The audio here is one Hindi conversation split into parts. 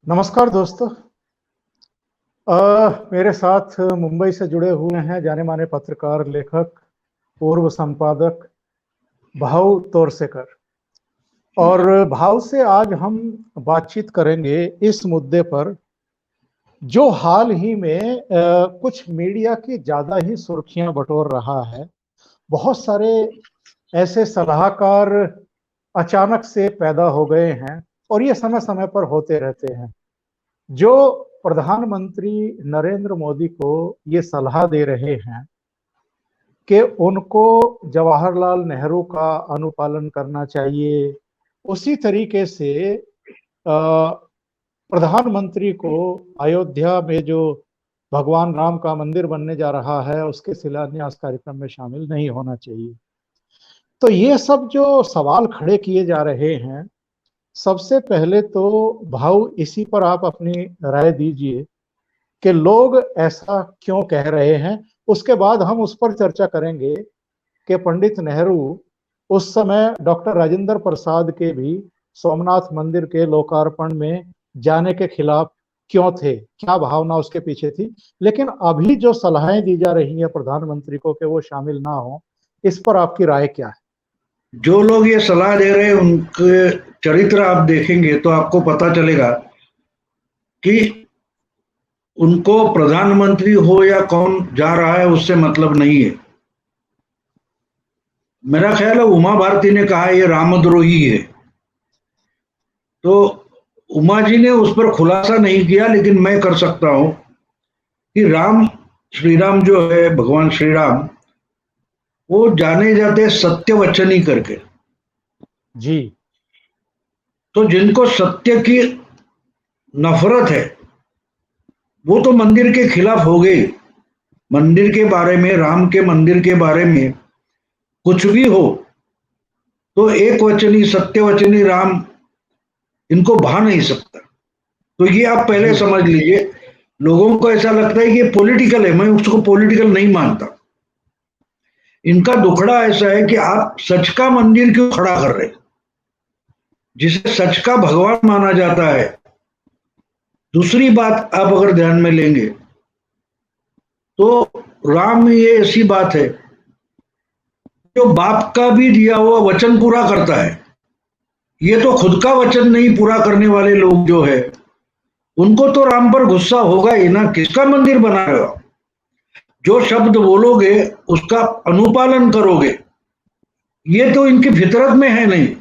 नमस्कार दोस्तों। मेरे साथ मुंबई से जुड़े हुए हैं जाने माने पत्रकार, लेखक, पूर्व संपादक भाऊ तोरसेकर। और भाव से आज हम बातचीत करेंगे इस मुद्दे पर जो हाल ही में कुछ मीडिया की ज्यादा ही सुर्खियां बटोर रहा है। बहुत सारे ऐसे सलाहकार अचानक से पैदा हो गए हैं और ये समय समय पर होते रहते हैं, जो प्रधानमंत्री नरेंद्र मोदी को ये सलाह दे रहे हैं कि उनको जवाहरलाल नेहरू का अनुपालन करना चाहिए। उसी तरीके से प्रधानमंत्री को अयोध्या में जो भगवान राम का मंदिर बनने जा रहा है उसके शिलान्यास कार्यक्रम में शामिल नहीं होना चाहिए। तो ये सब जो सवाल खड़े किए जा रहे हैं, सबसे पहले तो भाऊ इसी पर आप अपनी राय दीजिए कि लोग ऐसा क्यों कह रहे हैं। उसके बाद हम उस पर चर्चा करेंगे कि पंडित नेहरू उस समय डॉक्टर राजेंद्र प्रसाद के भी सोमनाथ मंदिर के लोकार्पण में जाने के खिलाफ क्यों थे, क्या भावना उसके पीछे थी। लेकिन अभी जो सलाहें दी जा रही हैं प्रधानमंत्री को कि वो शामिल ना हो, इस पर आपकी राय क्या है? जो लोग ये सलाह दे रहे हैं उनके चरित्र आप देखेंगे तो आपको पता चलेगा कि उनको प्रधानमंत्री हो या कौन जा रहा है उससे मतलब नहीं है। मेरा ख्याल है उमा भारती ने कहा ये रामद्रोही है, तो उमा जी ने उस पर खुलासा नहीं किया, लेकिन मैं कर सकता हूं कि राम श्री राम जो है, भगवान श्री राम, वो जाने जाते सत्यवचनी करके। जी। तो जिनको सत्य की नफरत है वो तो मंदिर के खिलाफ हो गए। मंदिर के बारे में, राम के मंदिर के बारे में कुछ भी हो तो एक वचनी सत्यवचनी राम इनको भा नहीं सकता। तो ये आप पहले जी। समझ लीजिए। लोगों को ऐसा लगता है कि ये पॉलिटिकल है, मैं उसको पॉलिटिकल नहीं मानता। इनका दुखड़ा ऐसा है कि आप सच का मंदिर क्यों खड़ा कर रहे हैं, जिसे सच का भगवान माना जाता है। दूसरी बात आप अगर ध्यान में लेंगे तो राम ये ऐसी बात है जो बाप का भी दिया हुआ वचन पूरा करता है। ये तो खुद का वचन नहीं पूरा करने वाले लोग जो है उनको तो राम पर गुस्सा होगा ही ना। किसका मंदिर बना रहे हो? जो शब्द बोलोगे उसका अनुपालन करोगे, ये तो इनकी फितरत में है नहीं।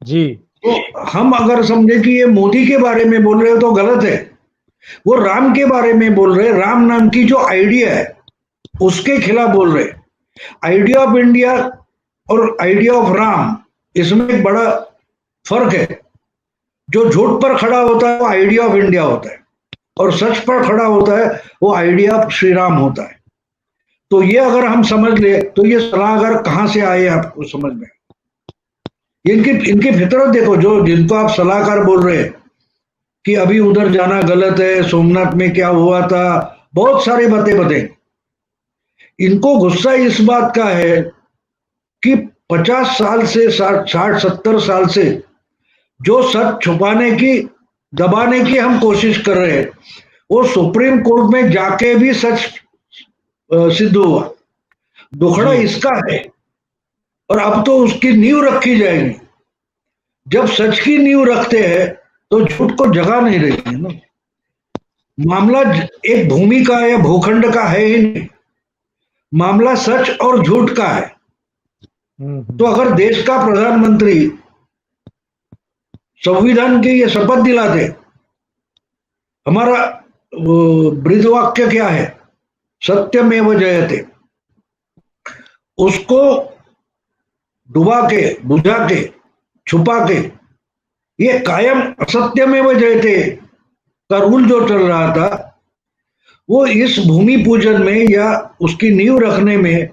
जी। तो हम अगर समझे कि ये मोदी के बारे में बोल रहे हो तो गलत है। वो राम के बारे में बोल रहे, राम नाम की जो आइडिया है उसके खिलाफ बोल रहे। आइडिया ऑफ इंडिया और आइडिया ऑफ राम, इसमें एक बड़ा फर्क है। जो झूठ पर खड़ा होता है वो आइडिया ऑफ इंडिया होता है, और सच पर खड़ा होता है वो आइडिया ऑफ श्री राम होता है। तो ये अगर हम समझ ले तो ये सलाहकार कहां से आए आपको समझ में। इनकी इनकी फितरत देखो, जो जिनको आप सलाहकार बोल रहे हैं कि अभी उधर जाना गलत है, सोमनाथ में क्या हुआ था, बहुत सारी बातें बताएं। इनको गुस्सा इस बात का है कि 50 साल से, 60 60 70 साल से जो सच छुपाने की, दबाने की हम कोशिश कर रहे हैं, वो सुप्रीम कोर्ट में जाके भी सच सिद्ध हुआ। दुखड़ा जी। इसका है। और अब तो उसकी नींव रखी जाएगी। जब सच की नींव रखते हैं तो झूठ को जगह नहीं रहती है ना। मामला एक भूमि का या भूखंड का है ही नहीं, मामला सच और झूठ का है। तो हम्म। अगर देश का प्रधानमंत्री संविधान की ये शपथ दिलाते, हमारा ब्रीद वाक्य क्या है, सत्यमेव जयते, उसको डुबा के, बुझा के, छुपा के, ये कायम असत्यमेव जयते का रूल जो चल रहा था, वो इस भूमि पूजन में या उसकी नींव रखने में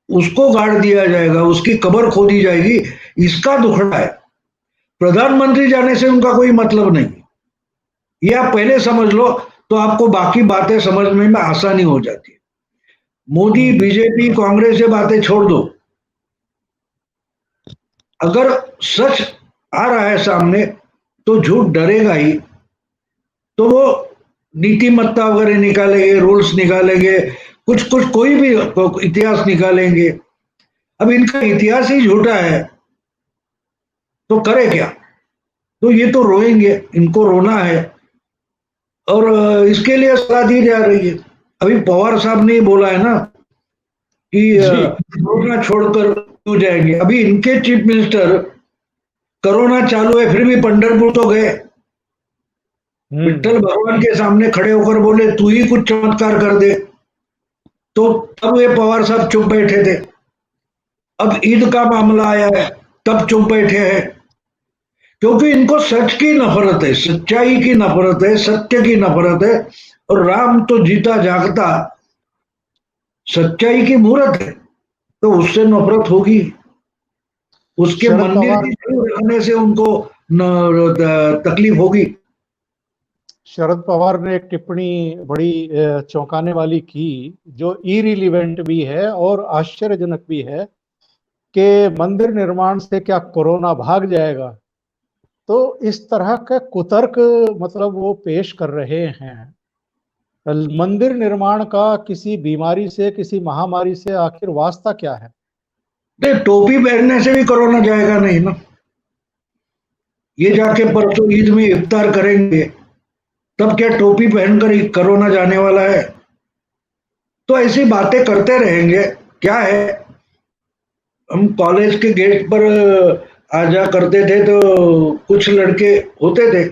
उसको गाड़ दिया जाएगा, उसकी कब्र खोदी जाएगी। इसका दुखड़ा है। प्रधानमंत्री जाने से उनका कोई मतलब नहीं। ये आप पहले समझ लो तो आपको बाकी बातें समझने में आसानी हो जाती है। मोदी, हम्म। बीजेपी, कांग्रेस से बातें छोड़ दो। अगर सच आ रहा है सामने तो झूठ डरेगा ही। तो वो नीतिमत्ता वगैरह निकालेंगे, रूल्स निकालेंगे, कुछ कुछ कोई भी इतिहास निकालेंगे। अब इनका इतिहास ही झूठा है तो करे क्या? तो ये तो रोएंगे, इनको रोना है। और इसके लिए सलाह दी जा रही है। अभी पवार साहब ने बोला है ना कि जी। कोरोना छोड़कर क्यों जाएंगे। अभी इनके चीफ मिनिस्टर कोरोना चालू है फिर भी पंढरपुर तो गए, विठ्ठल हम्म। भगवान के सामने खड़े होकर बोले तू ही कुछ चमत्कार कर दे। तो तब ये पवार साहब चुप बैठे थे। अब ईद का मामला आया है तब चुप बैठे हैं, क्योंकि इनको सच की नफरत है, सच्चाई की नफरत है, सत्य की नफरत है। और राम तो जीता जागता सच्चाई की मूरत है, तो उससे नफरत होगी। उसके शरद मंदिर पवार की छवि रखने से उनको तकलीफ होगी। शरद पवार ने एक टिप्पणी बड़ी चौंकाने वाली की, जो इरिलीवेंट भी है और आश्चर्यजनक भी है, कि मंदिर निर्माण से क्या कोरोना भाग जाएगा। तो इस तरह का कुतर्क मतलब वो पेश कर रहे हैं। मंदिर निर्माण का किसी बीमारी से, किसी महामारी से आखिर वास्ता क्या है? नहीं, टोपी पहनने से भी कोरोना जाएगा नहीं ना। ये जाके परसों ईद में इफ्तार करेंगे, तब क्या टोपी पहनकर ही कोरोना जाने वाला है? तो ऐसी बातें करते रहेंगे। क्या है, हम कॉलेज के गेट पर आ जा करते थे तो कुछ लड़के होते थे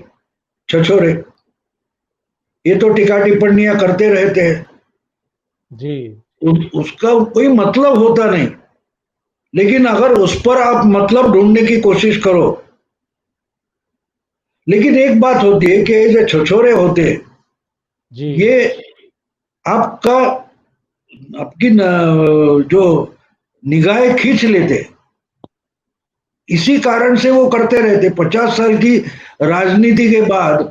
छछोरे, ये तो टीका टिप्पणियां करते रहते हैं। जी। उसका कोई मतलब होता नहीं। लेकिन अगर उस पर आप मतलब ढूंढने की कोशिश करो, लेकिन एक बात होती है कि ये जो छछोरे होते हैं, जी। ये आपका आपकी जो निगाहें खींच लेते, इसी कारण से वो करते रहते। 50 साल की राजनीति के बाद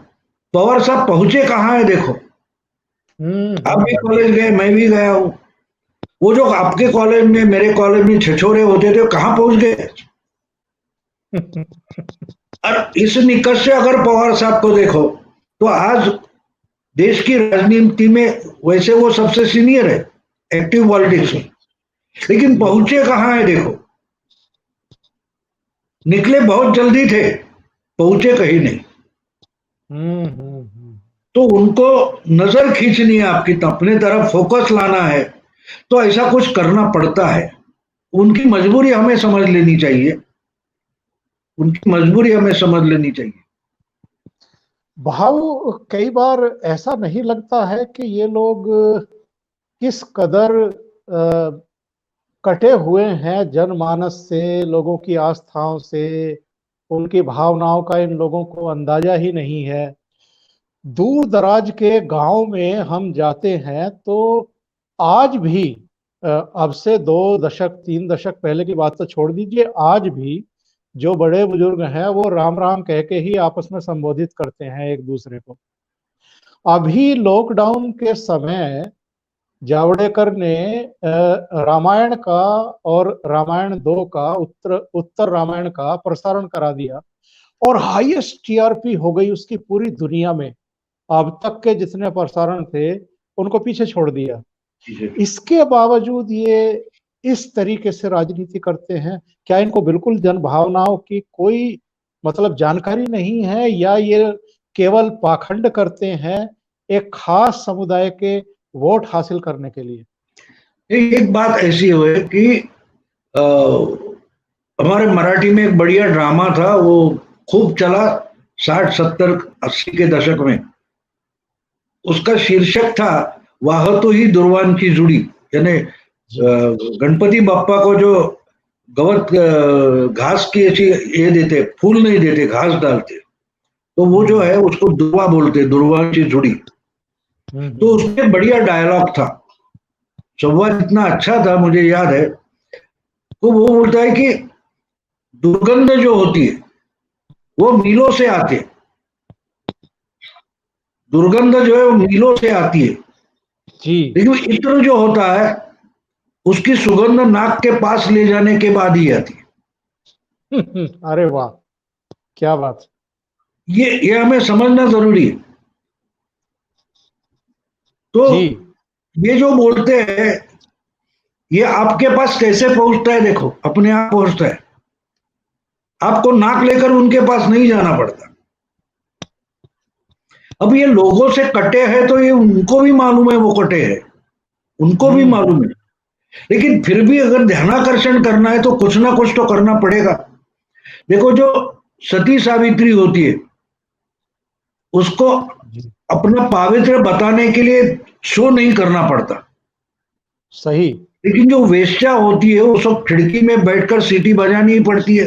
पवार साहब पहुंचे कहाँ है देखो। आप भी हम्म। कॉलेज गए, मैं भी गया हूँ। वो जो आपके कॉलेज में मेरे कॉलेज में छछोरे होते थे, कहाँ पहुंच गए? और इस निकट से अगर पवार साहब को देखो तो आज देश की राजनीति में वैसे वो सबसे सीनियर है एक्टिव पॉलिटिक्स में, लेकिन जी। पहुंचे कहाँ है देखो। निकले बहुत जल्दी थे, पहुंचे कहीं नहीं। हम्म। तो उनको नजर खींचनी है आपकी, तो अपने तरफ फोकस लाना है, तो ऐसा कुछ करना पड़ता है। उनकी मजबूरी हमें समझ लेनी चाहिए, उनकी मजबूरी हमें समझ लेनी चाहिए। भाव कई बार ऐसा नहीं लगता है कि ये लोग किस कदर कटे हुए हैं जनमानस से, लोगों की आस्थाओं से, उनकी भावनाओं का इन लोगों को अंदाजा ही नहीं है। दूर दराज के गांव में हम जाते हैं तो आज भी अब से 2 दशक 3 दशक पहले की बात तो छोड़ दीजिए, आज भी जो बड़े बुजुर्ग हैं वो राम राम कह के ही आपस में संबोधित करते हैं एक दूसरे को। अभी लॉकडाउन के समय जावड़ेकर ने रामायण का और रामायण 2 का उत्तर उत्तर रामायण का प्रसारण करा दिया, और हाईएस्ट टीआरपी हो गई उसकी पूरी दुनिया में। अब तक के जितने प्रसारण थे उनको पीछे छोड़ दिया। इसके बावजूद ये इस तरीके से राजनीति करते हैं। क्या इनको बिल्कुल जन भावनाओं की कोई मतलब जानकारी नहीं है, या ये केवल पाखंड करते हैं एक खास समुदाय के वोट हासिल करने के लिए? एक बात ऐसी हुई कि अ, हमारे मराठी में एक बढ़िया ड्रामा था, वो खूब चला 60 70 80 के दशक में। उसका शीर्षक था वाह तो ही दुर्वांची जुड़ी, यानी जी। गणपति बाप्पा को जो गवत घास की ऐसी ये देते, फूल नहीं देते, घास डालते, तो वो जो हम्म है उसको दुर्वा बोलते, दुर्वांची जुड़ी। तो हम्म। उसमें बढ़िया डायलॉग था, संवाद इतना अच्छा था मुझे याद है। तो वो बोलता है कि दुर्गंध जो होती है वो मीलों से आती है, दुर्गंध जो है वो मीलों से आती है, जी। लेकिन इत्र जो होता है उसकी सुगंध नाक के पास ले जाने के बाद ही आती है। अरे वाह, क्या बात। ये हमें समझना जरूरी है। तो जी ये जो बोलते हैं, ये आपके पास कैसे पहुंचता है? देखो, अपने आप पहुंचता है। आपको नाक लेकर उनके पास नहीं जाना पड़ता। अब ये लोगों से कटे हैं तो ये उनको भी मालूम है वो कटे हैं, उनको भी हम्म। मालूम है। लेकिन फिर भी अगर ध्यानाकर्षण करना है तो कुछ ना कुछ तो करना पड़ेगा। देखो, जो सती सावित्री होती है, उसको जी अपना पावित्र बताने के लिए शो नहीं करना पड़ता। सही। लेकिन जो वेश्या होती है वो सब खिड़की में बैठकर सीटी बजानी ही पड़ती है।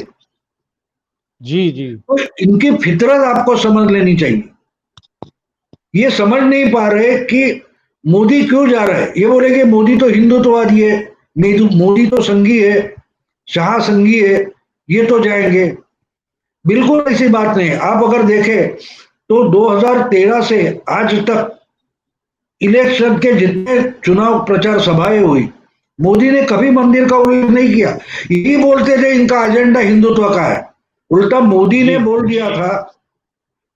जी जी तो इनकी फितरत आपको समझ लेनी चाहिए। ये समझ नहीं पा रहे कि मोदी क्यों जा रहा है। ये बोलेंगे मोदी तो हिंदुत्ववादी है, मोदी तो संघी है, शाह संघी है, ये तो जाएंगे। बिल्कुल ऐसी बात नहीं है। आप अगर देखें तो 2013 से आज तक इलेक्शन के जितने चुनाव प्रचार सभाएं हुई, मोदी ने कभी मंदिर का उल्लेख नहीं किया। यही बोलते थे इनका एजेंडा हिंदुत्व का है। उल्टा मोदी जी ने बोल दिया था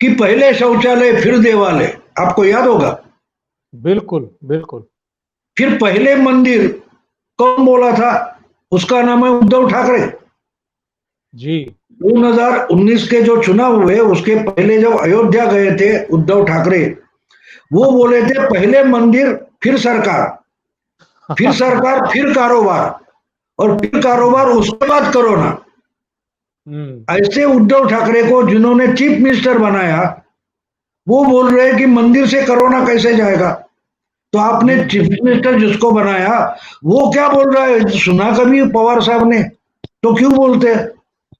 कि पहले शौचालय फिर देवालय, आपको याद होगा। बिल्कुल बिल्कुल। फिर पहले मंदिर कौन बोला था? उसका नाम है उद्धव ठाकरे। जी 2019 के जो चुनाव हुए उसके पहले जब अयोध्या गए थे उद्धव ठाकरे, वो बोले थे पहले मंदिर फिर सरकार, फिर सरकार फिर कारोबार, और फिर कारोबार उसके बाद कोरोना। हम्म। ऐसे उद्धव ठाकरे को जिन्होंने चीफ मिनिस्टर बनाया, वो बोल रहे हैं कि मंदिर से कोरोना कैसे जाएगा। तो आपने हम्म। चीफ मिनिस्टर जिसको बनाया, वो क्या बोल रहा है? सुना कभी पवार साहब ने? तो क्यों बोलते हैं?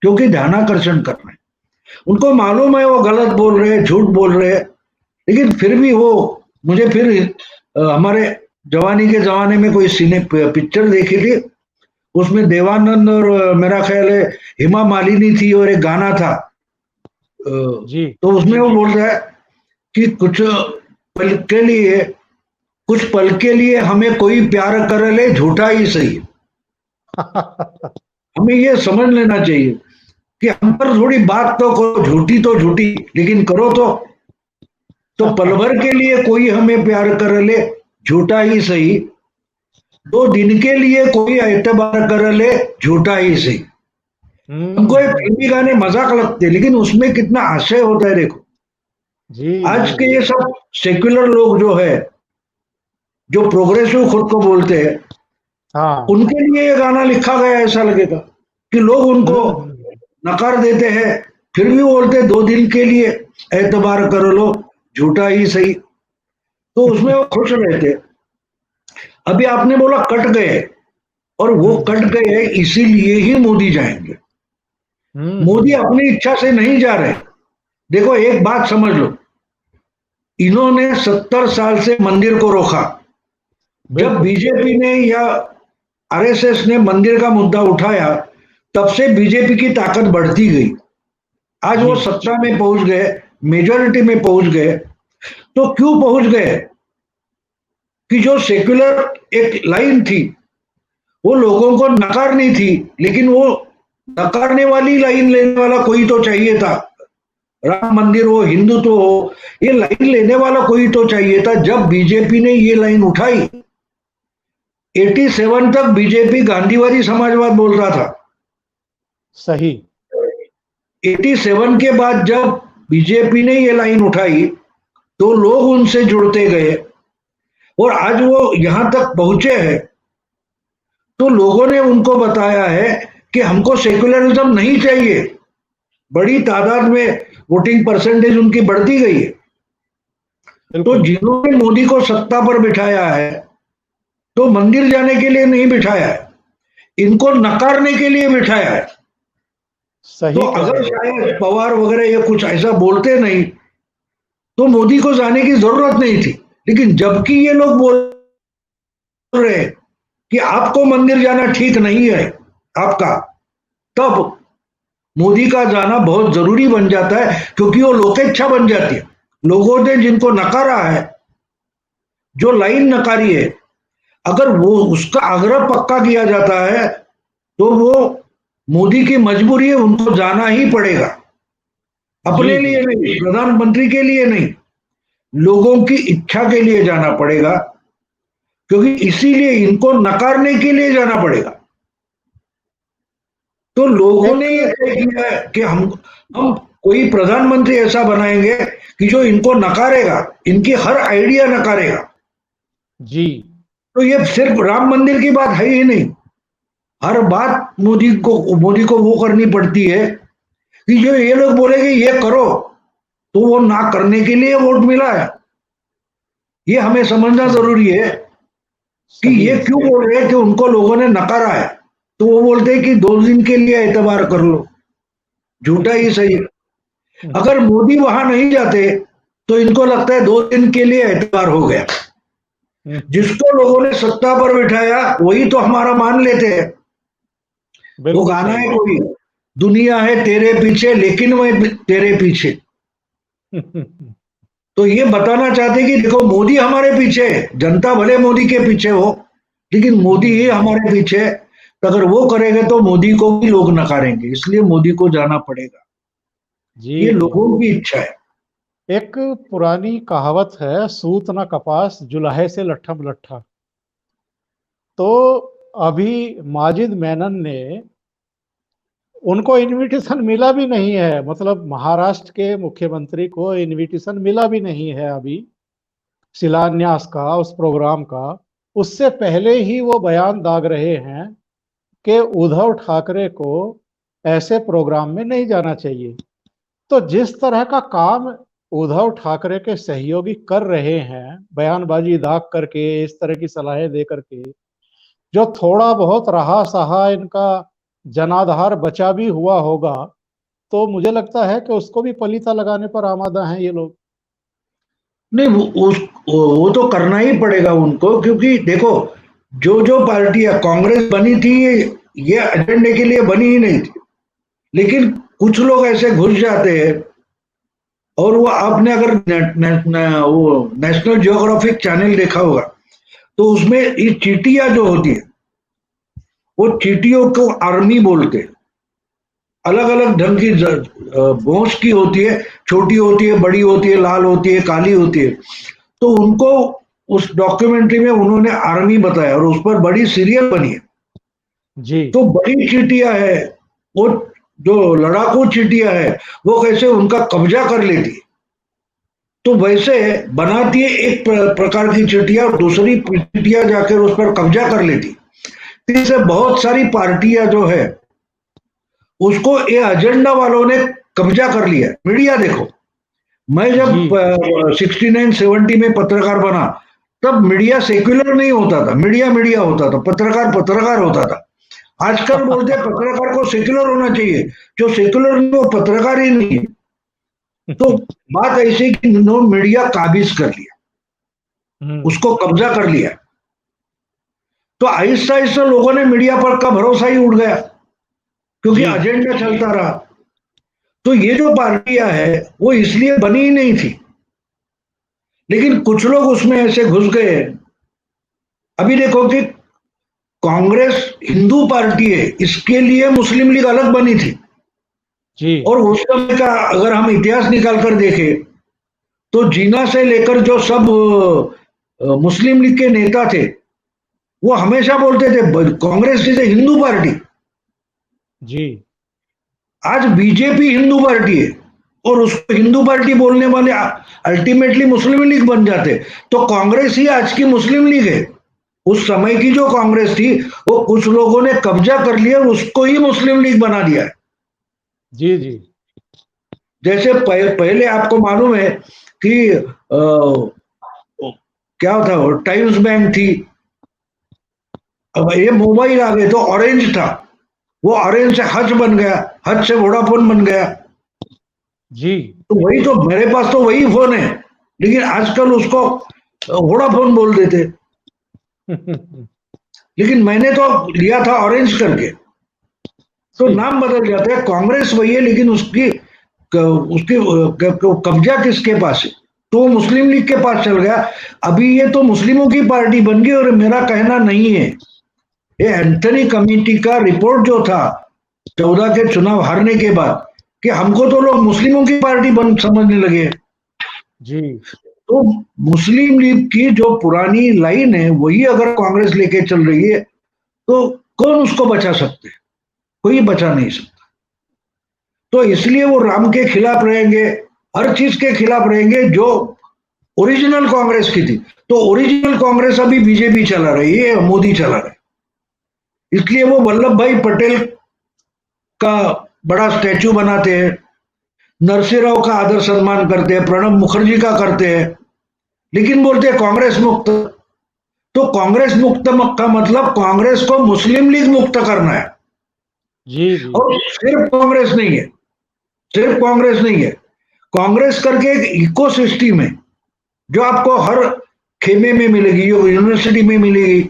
क्योंकि ध्यानाकर्षण कर रहे हैं। उनको मालूम है वो गलत बोल रहे हैं, झूठ बोल रहे हैं, लेकिन फिर भी वो, मुझे फिर हमारे जवानी के जमाने में कोई सीने पिक्चर देखी थी, उसमें देवानंद और मेरा ख्याल है हेमा मालिनी थी और एक गाना था। जी तो उसमें वो बोल रहा है कि पल के लिए कुछ पल के लिए हमें कोई प्यार कर ले, झूठा ही सही। हमें ये समझ लेना चाहिए कि हम पर थोड़ी बात तो करो, झूठी तो झूठी, लेकिन करो तो पल भर के लिए कोई हमें प्यार कर ले, झूठा ही सही। 2 दिन के लिए कोई एतबार कर ले, झूठा ही सही। हमको ये फिल्मी गाने मजाक लगते हैं, लेकिन उसमें कितना आशय होता है देखो। जी आज जी के जी। ये सब सेक्युलर लोग जो है, जो प्रोग्रेसिव खुद को बोलते हैं, हाँ। उनके लिए ये गाना लिखा गया, ऐसा लगेगा कि लोग उनको हम्म। नकार देते हैं, फिर भी बोलते 2 दिन के लिए एतबार कर लो, झूठा ही सही। तो उसमें वो खुश रहते। अभी आपने बोला कट गए, और वो हम्म। कट गए इसीलिए ही मोदी जाएंगे। मोदी हम्म। अपनी इच्छा से नहीं जा रहे। देखो, एक बात समझ लो, इन्होंने 70 साल से मंदिर को रोका। जब बिल्कुल। बीजेपी ने या आरएसएस ने मंदिर का मुद्दा उठाया, तब से बीजेपी की ताकत बढ़ती गई। आज जी वो सत्ता में पहुंच गए, मेजोरिटी में पहुंच गए। तो क्यों पहुंच गए? कि जो सेक्युलर एक लाइन थी, वो लोगों को नकारनी थी, लेकिन वो नकारने वाली लाइन लेने वाला कोई तो चाहिए था। राम मंदिर हो, हिंदुत्व हो, ये लाइन लेने वाला कोई तो चाहिए था। जब बीजेपी ने ये लाइन उठाई, 87 तक बीजेपी गांधीवादी समाजवाद बोल रहा था। सही। 87 के बाद जब बीजेपी ने ये लाइन उठाई, तो लोग उनसे जुड़ते गए, और आज वो यहां तक पहुंचे हैं। तो लोगों ने उनको बताया है कि हमको सेक्युलरिज्म नहीं चाहिए। बड़ी तादाद में वोटिंग परसेंटेज उनकी बढ़ती गई है। तो बिल्कुल। जिन्होंने मोदी को सत्ता पर बिठाया है, तो मंदिर जाने के लिए नहीं बिठाया है, इनको नकारने के लिए बिठाया है। तो सही कह अगर रहे हैं। शायद पवार वगैरह ये कुछ ऐसा बोलते नहीं, तो मोदी को जाने की जरूरत नहीं थी। लेकिन जबकि ये लोग बोल रहे हैं कि आपको मंदिर जाना ठीक नहीं है आपका, तब मोदी का जाना बहुत जरूरी बन जाता है, क्योंकि वो लोकेच्छा बन जाती है। लोगों ने जिनको नकारा है, जो लाइन नकारी है, अगर वो उसका आग्रह पक्का किया जाता है, तो वो मोदी की मजबूरी है, उनको जाना ही पड़ेगा। जी अपने जी लिए नहीं, प्रधानमंत्री के लिए नहीं, लोगों की इच्छा के लिए जाना पड़ेगा, क्योंकि इसीलिए इनको नकारने के लिए जाना पड़ेगा। तो लोगों ने ये तय किया है कि हम कोई प्रधानमंत्री ऐसा बनाएंगे कि जो इनको नकारेगा, इनकी हर आइडिया नकारेगा। जी। तो ये सिर्फ राम मंदिर की बात है ही नहीं, हर बात मोदी को वो करनी पड़ती है कि जो ये लोग बोलेंगे ये करो, तो वो ना करने के लिए वोट मिला है। ये हमें समझना जरूरी है कि सही ये क्यों बोल रहे हैं कि उनको लोगों ने नकारा है। तो वो बोलते हैं कि 2 दिन के लिए एतबार कर लो, झूठा ही सही है। अगर मोदी वहां नहीं जाते तो इनको लगता है 2 दिन के लिए एतबार हो गया। जिसको लोगों ने सत्ता पर बिठाया वही तो हमारा मान लेते हैं। वो बिल्कुल गाना सही है बात। कोई, दुनिया है तेरे पीछे लेकिन मैं तेरे पीछे। तो ये बताना चाहते कि देखो मोदी हमारे पीछे है, जनता भले मोदी के पीछे हो लेकिन मोदी ही हमारे पीछे है। तो अगर वो करेंगे तो मोदी को भी लोग नकारेंगे, इसलिए मोदी को जाना पड़ेगा। जी ये जी। लोगों की इच्छा है। एक पुरानी कहावत है, सूत न कपास जुलाहे से लट्ठम लट्ठा। तो अभी माजिद मेनन ने, उनको इनविटेशन मिला भी नहीं है, मतलब महाराष्ट्र के मुख्यमंत्री को इनविटेशन मिला भी नहीं है अभी शिलान्यास का, उस प्रोग्राम का। उससे पहले ही वो बयान दाग रहे हैं कि उद्धव ठाकरे को ऐसे प्रोग्राम में नहीं जाना चाहिए। तो जिस तरह का काम उद्धव ठाकरे के सहयोगी कर रहे हैं, बयानबाजी दाग करके, इस तरह की सलाहें दे करके, जो थोड़ा बहुत रहा सहा इनका जनाधार बचा भी हुआ होगा, तो मुझे लगता है कि उसको भी पलीता लगाने पर आमादा हैं ये लोग। नहीं वो तो करना ही पड़ेगा उनको, क्योंकि देखो जो जो पार्टियां कांग्रेस बनी थी ये एजेंडे के लिए बनी ही नहीं थी। लेकिन कुछ लोग ऐसे घुस जाते हैं, और वो आपने अगर वो नेशनल जियोग्राफिक चैनल देखा होगा तो उसमें ये चींटियां जो होती है वो चींटियों को आर्मी बोलते हैं। अलग अलग ढंग की भोंस की होती है, छोटी होती है, बड़ी होती है, लाल होती है, काली होती है। तो उनको उस डॉक्यूमेंट्री में उन्होंने आर्मी बताया और उस पर बड़ी सीरियल बनी है। जी तो बड़ी चींटियां है, वो जो लड़ाकू चींटियां है वो कैसे उनका कब्जा कर लेती है। तो वैसे बनाती है एक प्रकार की चींटियां और दूसरी चींटियां जाकर उस पर कब्जा कर लेती। इससे बहुत सारी पार्टियां जो है उसको ये एजेंडा वालों ने कब्जा कर लिया। मीडिया देखो, मैं जी। जब 69-70 में पत्रकार बना तब मीडिया सेक्युलर नहीं होता था, मीडिया मीडिया होता था, पत्रकार पत्रकार होता था। आजकल बोलते हैं पत्रकार को सेक्युलर होना चाहिए, जो सेक्युलर नहीं वो पत्रकार ही नहीं है। तो बात ऐसी कि मीडिया काबिज कर लिया, उसको कब्जा कर लिया। तो आहिस्ता आहिस्ता लोगों ने मीडिया पर का भरोसा ही उड़ गया, क्योंकि जी एजेंडा चलता रहा। तो ये जो पार्टियां है वो इसलिए बनी ही नहीं थी, लेकिन कुछ लोग उसमें ऐसे घुस गए। अभी देखो कि कांग्रेस हिंदू पार्टी है, इसके लिए मुस्लिम लीग अलग बनी थी। जी। और उस समय का अगर हम इतिहास निकाल कर देखें तो जीना से लेकर जो सब मुस्लिम लीग के नेता थे वो हमेशा बोलते थे Congress is a Hindu party. जी आज बीजेपी हिंदू पार्टी है और उसको हिंदू पार्टी बोलने वाले अल्टीमेटली मुस्लिम लीग बन जाते। तो कांग्रेस ही आज की मुस्लिम लीग है। उस समय की जो कांग्रेस थी वो कुछ लोगों ने कब्जा कर लिया और उसको ही मुस्लिम लीग बना दिया है। जी जी। जैसे पहले आपको मालूम है कि क्या था, वो टाइम्स बैंक थी। अब ये मोबाइल आ गए तो ऑरेंज था, वो ऑरेंज से हच बन गया, हच से वोडाफोन बन गया। जी। तो वही तो, मेरे पास तो वही फोन है, लेकिन आजकल उसको वोडाफोन बोल देते। लेकिन मैंने तो लिया था ऑरेंज करके। तो नाम बदल जाता है, कांग्रेस वही है लेकिन उसकी उसकी कब्जा किसके पास है, तो वो मुस्लिम लीग के पास चल गया। अभी ये तो मुस्लिमों की पार्टी बन गई। और मेरा कहना नहीं है, ये एंथनी कमेटी का रिपोर्ट जो था 14 के चुनाव हारने के बाद, कि हमको तो लोग मुस्लिमों की पार्टी बन समझने लगे। जी तो मुस्लिम लीग की जो पुरानी लाइन है वही अगर कांग्रेस लेके चल रही है तो कौन उसको बचा सकते हैं? कोई बचा नहीं सकता। तो इसलिए वो राम के खिलाफ रहेंगे, हर चीज के खिलाफ रहेंगे जो ओरिजिनल कांग्रेस की थी। तो ओरिजिनल कांग्रेस अभी बीजेपी चला रही है, मोदी चला रहे, इसलिए वो वल्लभ भाई पटेल का बड़ा स्टैचू बनाते हैं, नरसिंह का आदर सम्मान करते हैं, प्रणब मुखर्जी का करते हैं, लेकिन बोलते हैं कांग्रेस मुक्त। तो कांग्रेस मुक्त का मतलब कांग्रेस को मुस्लिम लीग मुक्त करना है। जी जी और सिर्फ कांग्रेस नहीं है, सिर्फ कांग्रेस नहीं है, कांग्रेस करके एक इकोसिस्टम है जो आपको हर खेमे में मिलेगी, यूनिवर्सिटी में मिलेगी,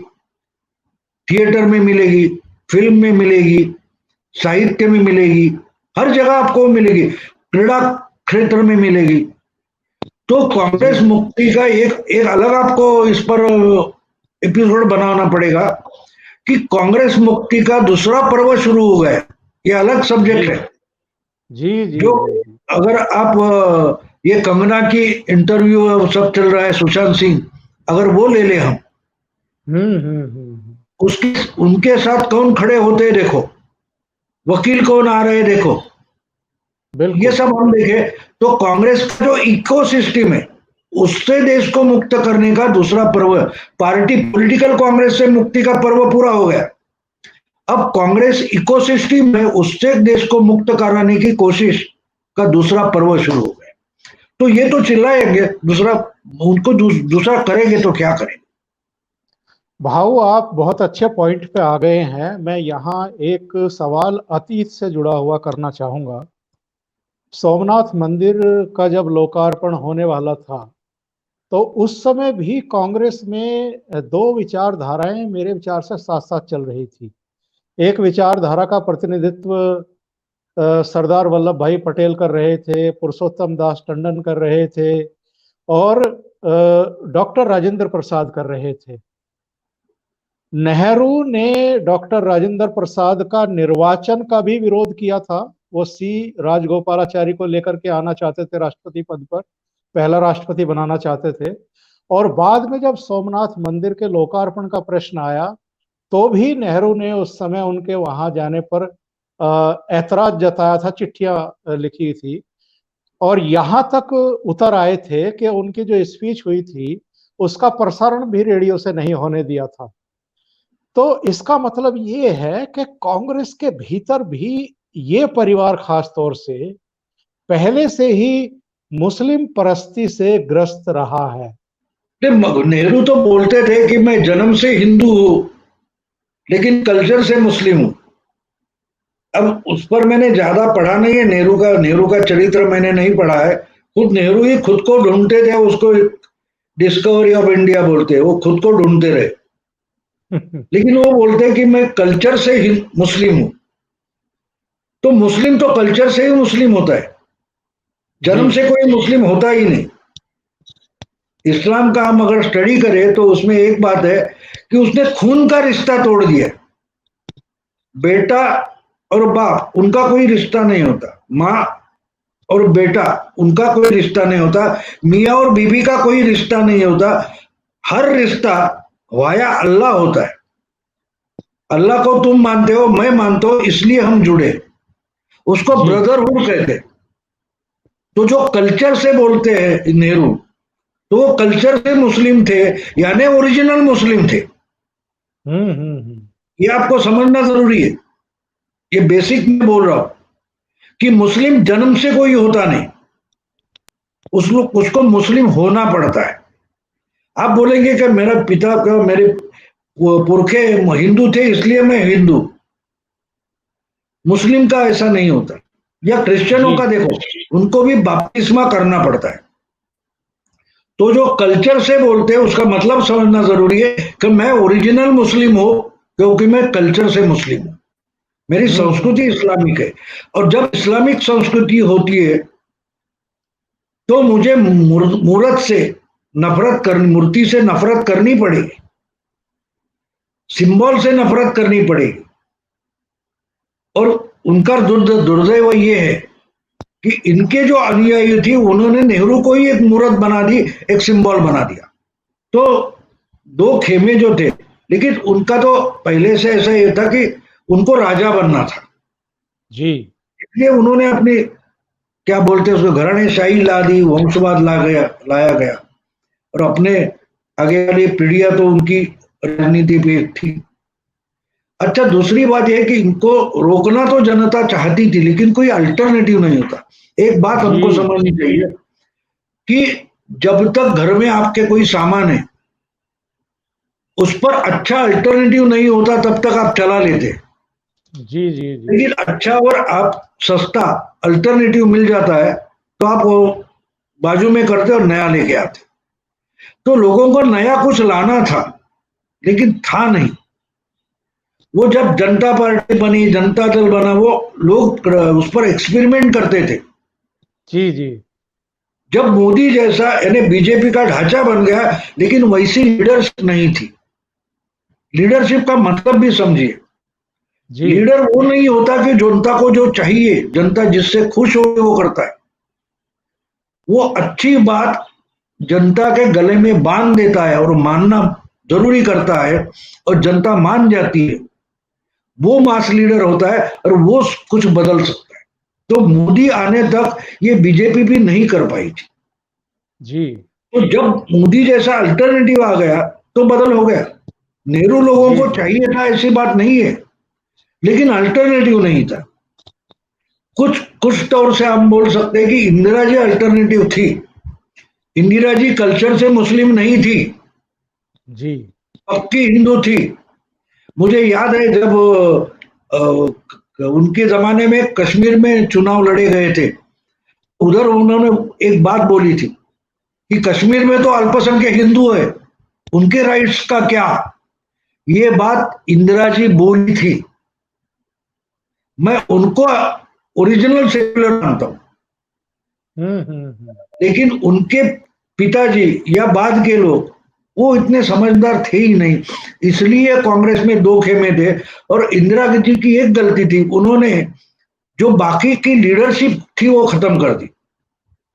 थिएटर में मिलेगी, फिल्म में मिलेगी, साहित्य में मिलेगी, हर जगह आपको मिलेगी, क्रीड़ा क्षेत्र में मिलेगी। तो कांग्रेस जी मुक्ति का एक एक अलग आपको इस पर एपिसोड बनाना पड़ेगा कि कांग्रेस मुक्ति का दूसरा पर्व शुरू हो गया। ये अलग जी सब्जेक्ट है। जी जी जो जी जी। अगर आप ये कंगना की इंटरव्यू सब चल रहा है, सुशांत सिंह, अगर वो ले ले हम, उसके उनके साथ कौन खड़े होते हैं देखो, वकील कौन आ रहे हैं देखो, ये बिल्कुल। सब हम देखें तो कांग्रेस का जो इकोसिस्टम है उससे देश को मुक्त करने का दूसरा पर्व है। पार्टी पॉलिटिकल कांग्रेस से मुक्ति का पर्व पूरा हो गया, अब कांग्रेस इकोसिस्टम है उससे देश को मुक्त कराने की कोशिश का दूसरा पर्व शुरू हो गया। तो ये तो चिल्लाएंगे, दूसरा उनको दूसरा करेंगे तो क्या करेंगे। भाऊ आप बहुत अच्छे पॉइंट पे आ गए हैं। मैं यहाँ एक सवाल अतीत से जुड़ा हुआ करना चाहूंगा। सोमनाथ मंदिर का जब लोकार्पण होने वाला था तो उस समय भी कांग्रेस में दो विचारधाराएं मेरे विचार से साथ साथ चल रही थी। एक विचारधारा का प्रतिनिधित्व सरदार वल्लभ भाई पटेल कर रहे थे, पुरुषोत्तम दास टंडन कर रहे थे और डॉक्टर राजेंद्र प्रसाद कर रहे थे। नेहरू ने डॉक्टर राजेंद्र प्रसाद का निर्वाचन का भी विरोध किया था। वो सी राजगोपालाचारी को लेकर के आना चाहते थे राष्ट्रपति पद पर, पहला राष्ट्रपति बनाना चाहते थे। और बाद में जब सोमनाथ मंदिर के लोकार्पण का प्रश्न आया तो भी नेहरू ने उस समय उनके वहां जाने पर ऐतराज जताया था, चिट्ठियां लिखी थी और यहां तक उतर आए थे कि उनकी जो स्पीच हुई थी उसका प्रसारण भी रेडियो से नहीं होने दिया था। तो इसका मतलब ये है कि कांग्रेस के भीतर भी ये परिवार खास तौर से पहले से ही मुस्लिम परस्ती से ग्रस्त रहा है। नेहरू तो बोलते थे कि मैं जन्म से हिंदू हूं लेकिन कल्चर से मुस्लिम हूं। अब उस पर मैंने ज्यादा पढ़ा नहीं है, नेहरू का चरित्र मैंने नहीं पढ़ा है। खुद नेहरू ही खुद को ढूंढते थे, उसको डिस्कवरी ऑफ इंडिया बोलते हैं, वो खुद को ढूंढते रहे। लेकिन वो बोलते हैं कि मैं कल्चर से ही मुस्लिम हूं। तो मुस्लिम तो कल्चर से ही मुस्लिम होता है, जी जन्म से कोई मुस्लिम होता ही नहीं। इस्लाम का हम अगर स्टडी करें तो उसमें एक बात है कि उसने खून का रिश्ता तोड़ दिया। बेटा और बाप उनका कोई रिश्ता नहीं होता, माँ और बेटा उनका कोई रिश्ता नहीं होता, मियाँ और बीबी का कोई रिश्ता नहीं होता। हर रिश्ता वाया अल्लाह होता है। अल्लाह को तुम मानते हो, मैं मानता हूं, इसलिए हम जुड़े, उसको जी। ब्रदरहुड कहते हैं। तो जो कल्चर से बोलते हैं नेहरू, तो वो कल्चर से मुस्लिम थे, यानी ओरिजिनल मुस्लिम थे। हम्म। ये आपको समझना जरूरी है। ये बेसिक में बोल रहा हूं कि मुस्लिम जन्म से कोई होता नहीं, उसको मुस्लिम होना पड़ता है। आप बोलेंगे कि मेरा पिता का मेरे पुरखे हिंदू थे इसलिए मैं हिंदू, मुस्लिम का ऐसा नहीं होता। या क्रिश्चियनों जी का देखो, उनको भी बपतिस्मा करना पड़ता है। तो जो कल्चर से बोलते हैं उसका मतलब समझना जरूरी है कि मैं ओरिजिनल मुस्लिम हूं क्योंकि मैं कल्चर से मुस्लिम हूं, मेरी संस्कृति हम्म। इस्लामिक है। और जब इस्लामिक संस्कृति होती है तो मुझे मूर्त से नफरत करनी, मूर्ति से नफरत करनी पड़ेगी, सिंबल से नफरत करनी पड़ेगी। और उनका दुर्दैव ये है कि इनके जो अनुयायी थी उन्होंने नेहरू को ही एक मूर्त बना दी, एक सिंबल बना दिया। तो दो खेमे जो थे, लेकिन उनका तो पहले से ऐसा ये था कि उनको राजा बनना था जी इसलिए उन्होंने अपनी क्या बोलते हैं उसको घराणेशाही ला दी, वंशवाद लाया गया और अपने आगे वाली पीढ़ियां तो उनकी राजनीति पे थी। अच्छा, दूसरी बात यह कि इनको रोकना तो जनता चाहती थी लेकिन कोई अल्टरनेटिव नहीं होता। एक बात हमको जी समझनी चाहिए कि जब तक घर में आपके कोई सामान है उस पर अच्छा अल्टरनेटिव नहीं होता तब तक आप चला लेते। जी जी जी लेकिन अच्छा और आप सस्ता अल्टरनेटिव मिल जाता है तो आप वो बाजू में करते और नया लेके आते। तो लोगों को नया कुछ लाना था लेकिन था नहीं। वो जब जनता पार्टी बनी, जनता दल बना, वो लोग उस पर एक्सपेरिमेंट करते थे। जी जी जब मोदी जैसा यानी बीजेपी का ढांचा बन गया लेकिन वैसी लीडरशिप नहीं थी। लीडरशिप का मतलब भी समझिए। जी लीडर वो नहीं होता कि जनता को जो चाहिए, जनता जिससे खुश हो वो करता है। वो अच्छी बात जनता के गले में बांध देता है और मानना जरूरी करता है और जनता मान जाती है। वो मास लीडर होता है और वो कुछ बदल सकता है। तो मोदी आने तक ये बीजेपी भी नहीं कर पाई थी। जी तो जब मोदी जैसा अल्टरनेटिव आ गया तो बदल हो गया। नेहरू लोगों जी को जी चाहिए था ऐसी बात नहीं है, लेकिन अल्टरनेटिव नहीं था। कुछ कुछ तौर से हम बोल सकते हैं कि इंदिरा जी अल्टरनेटिव थी। इंदिरा जी कल्चर से मुस्लिम नहीं थी, जी पक्की हिंदू थी। मुझे याद है जब उनके जमाने में कश्मीर में चुनाव लड़े गए थे, उधर उन्होंने एक बात बोली थी कि कश्मीर में तो अल्पसंख्यक हिंदू है, उनके राइट्स का क्या। ये बात इंदिरा जी बोली थी। मैं उनको ओरिजिनल सेक्युलर मानता हूं, हम्म। लेकिन उनके पिताजी या बाद के लोग वो इतने समझदार थे ही नहीं, इसलिए कांग्रेस में दो खेमे थे। और इंदिरा जी की एक गलती थी, उन्होंने जो बाकी की लीडरशिप थी वो खत्म कर दी।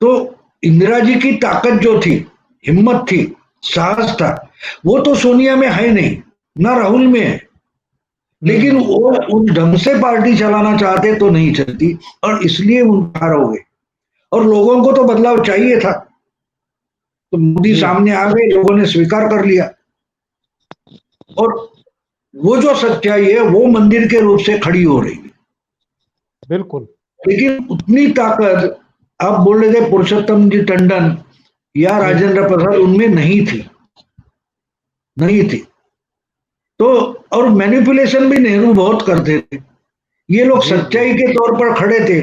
तो इंदिरा जी की ताकत जो थी, हिम्मत थी, साहस था, वो तो सोनिया में है नहीं, ना राहुल में है। लेकिन हम्म। वो उन ढंग से पार्टी चलाना चाहते तो नहीं चलती और इसलिए उन हार हो गए। और लोगों को तो बदलाव चाहिए था, तो मोदी जी सामने आ गए, लोगों ने स्वीकार कर लिया। और वो जो सच्चाई है वो मंदिर के रूप से खड़ी हो रही है। बिल्कुल। लेकिन उतनी ताकत आप बोल रहे थे पुरुषोत्तम जी टंडन या जी राजेंद्र प्रसाद, उनमें नहीं थी, नहीं थी। तो और मैनिपुलेशन भी नेहरू बहुत करते थे। ये लोग जी जी सच्चाई के तौर पर खड़े थे,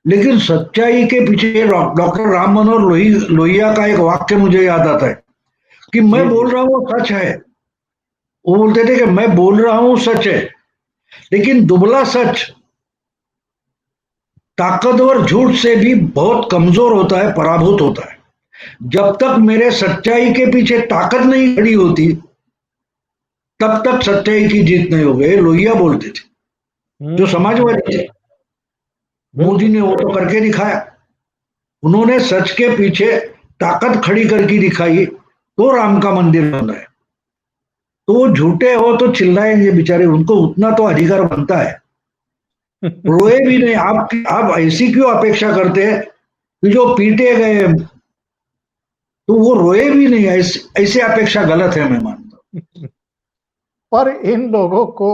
लेकिन सच्चाई के पीछे डॉक्टर राम मनोहर लोहिया का एक वाक्य मुझे याद आता है कि मैं जी जी बोल रहा हूं वो सच है। वो बोलते थे कि मैं बोल रहा हूं सच है, लेकिन दुबला सच ताकतवर झूठ से भी बहुत कमजोर होता है, पराभूत होता है। जब तक मेरे सच्चाई के पीछे ताकत नहीं खड़ी होती तब तक सच्चाई की जीत नहीं होगी, ये लोहिया बोलते थे, जो समाजवादी थे। मोदी बिल्कुल। ने वो तो करके दिखाया। उन्होंने सच के पीछे ताकत खड़ी करके दिखाई तो राम का मंदिर बना है। तो वो झूठे हो तो चिल्लाएंगे बेचारे, उनको उतना तो अधिकार बनता है। रोए भी नहीं। आप ऐसी क्यों अपेक्षा करते हैं कि जो पीटे गए तो वो रोए भी नहीं, ऐसे अपेक्षा गलत है, मैं मानता पर इन लोगों को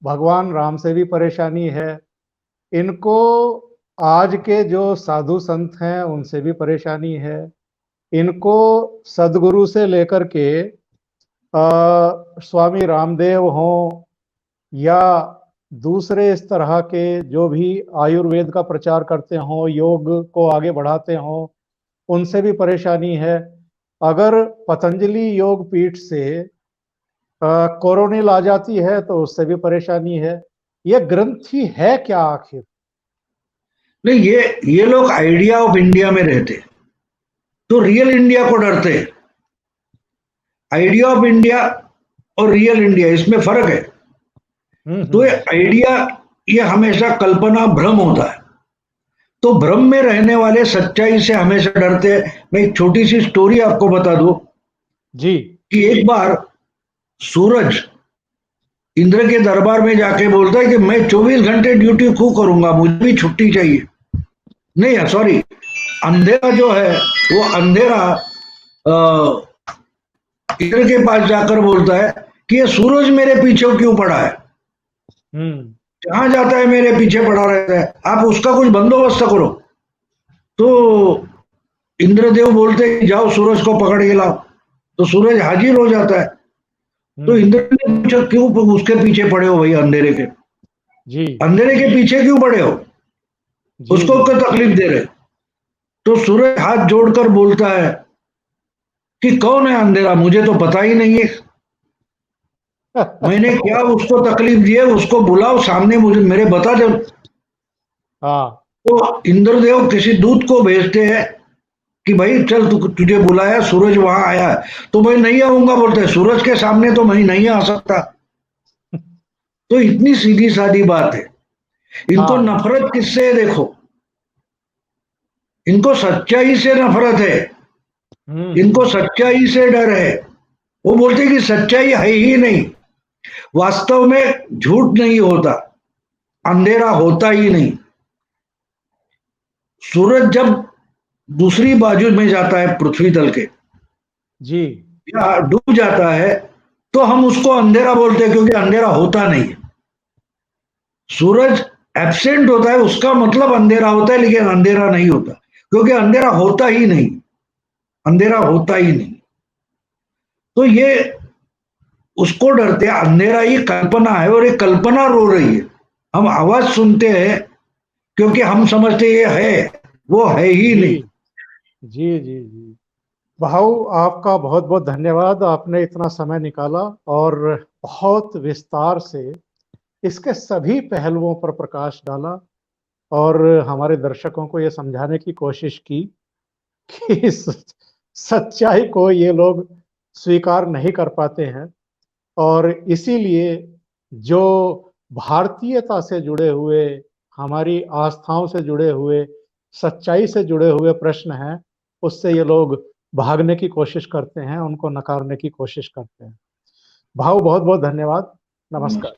भगवान राम से भी परेशानी है, इनको आज के जो साधु संत हैं उनसे भी परेशानी है, इनको सदगुरु से लेकर के स्वामी रामदेव हों या दूसरे इस तरह के जो भी आयुर्वेद का प्रचार करते हों, योग को आगे बढ़ाते हों, उनसे भी परेशानी है। अगर पतंजलि योग पीठ से कोरोनिल आ जाती है तो उससे भी परेशानी है। यह ग्रंथि है क्या आखिर? नहीं। ये लोग आइडिया ऑफ इंडिया में रहते तो रियल इंडिया को डरते। आइडिया ऑफ इंडिया और रियल इंडिया इसमें फर्क है। तो ये हम्म। आइडिया ये हमेशा कल्पना भ्रम होता है। तो भ्रम में रहने वाले सच्चाई से हमेशा डरते हैं। मैं एक छोटी सी स्टोरी आपको बता दूं जी कि एक बार सूरज इंद्र के दरबार में जाके बोलता है कि मैं 24 घंटे ड्यूटी क्यों करूंगा, मुझे भी छुट्टी चाहिए। नहीं सॉरी, अंधेरा जो है वो अंधेरा इंद्र के पास जाकर बोलता है कि ये सूरज मेरे पीछे क्यों पड़ा है, जहां जाता है मेरे पीछे पड़ा रहता है, आप उसका कुछ बंदोबस्त करो। तो इंद्रदेव बोलते हैं जाओ सूरज को पकड़ के लाओ। तो सूरज हाजिर हो जाता है। तो इंद्र ने पूछा क्यों उसके पीछे पड़े हो भाई, अंधेरे के जी अंधेरे के पीछे क्यों पड़े हो, जी उसको क्यों तकलीफ दे रहे। तो सूरज हाथ जोड़कर बोलता है कि कौन है अंधेरा, मुझे तो पता ही नहीं है, मैंने क्या उसको तकलीफ दी है, उसको बुलाओ सामने, मुझे मेरे बता दो। हाँ तो इंद्रदेव किसी दूत को भेजते हैं कि भाई चल तुझे बुलाया, सूरज वहां आया है। तो मैं नहीं आऊंगा बोलते हैं, सूरज के सामने तो मैं नहीं आ सकता। तो इतनी सीधी सादी बात है। इनको हाँ नफरत किससे है देखो, इनको सच्चाई से नफरत है, इनको सच्चाई से डर है। वो बोलते कि सच्चाई है ही नहीं, वास्तव में झूठ नहीं होता, अंधेरा होता ही नहीं। सूरज जब दूसरी बाजू में जाता है पृथ्वी तल के जी या डूब जाता है तो हम उसको अंधेरा बोलते हैं, क्योंकि अंधेरा होता नहीं है। सूरज एब्सेंट होता है उसका मतलब अंधेरा होता है, लेकिन अंधेरा नहीं होता, क्योंकि अंधेरा होता ही नहीं, अंधेरा होता ही नहीं। तो ये उसको डरते हैं, अंधेरा ही कल्पना है और ये कल्पना रो रही है। हम आवाज सुनते हैं क्योंकि हम समझते ये है, वो है ही जी नहीं। जी जी जी भाऊ, आपका बहुत बहुत धन्यवाद, आपने इतना समय निकाला और बहुत विस्तार से इसके सभी पहलुओं पर प्रकाश डाला और हमारे दर्शकों को ये समझाने की कोशिश की कि इस सच्चाई को ये लोग स्वीकार नहीं कर पाते हैं और इसीलिए जो भारतीयता से जुड़े हुए, हमारी आस्थाओं से जुड़े हुए, सच्चाई से जुड़े हुए प्रश्न हैं, उससे ये लोग भागने की कोशिश करते हैं, उनको नकारने की कोशिश करते हैं। भाऊ बहुत बहुत धन्यवाद, नमस्कार।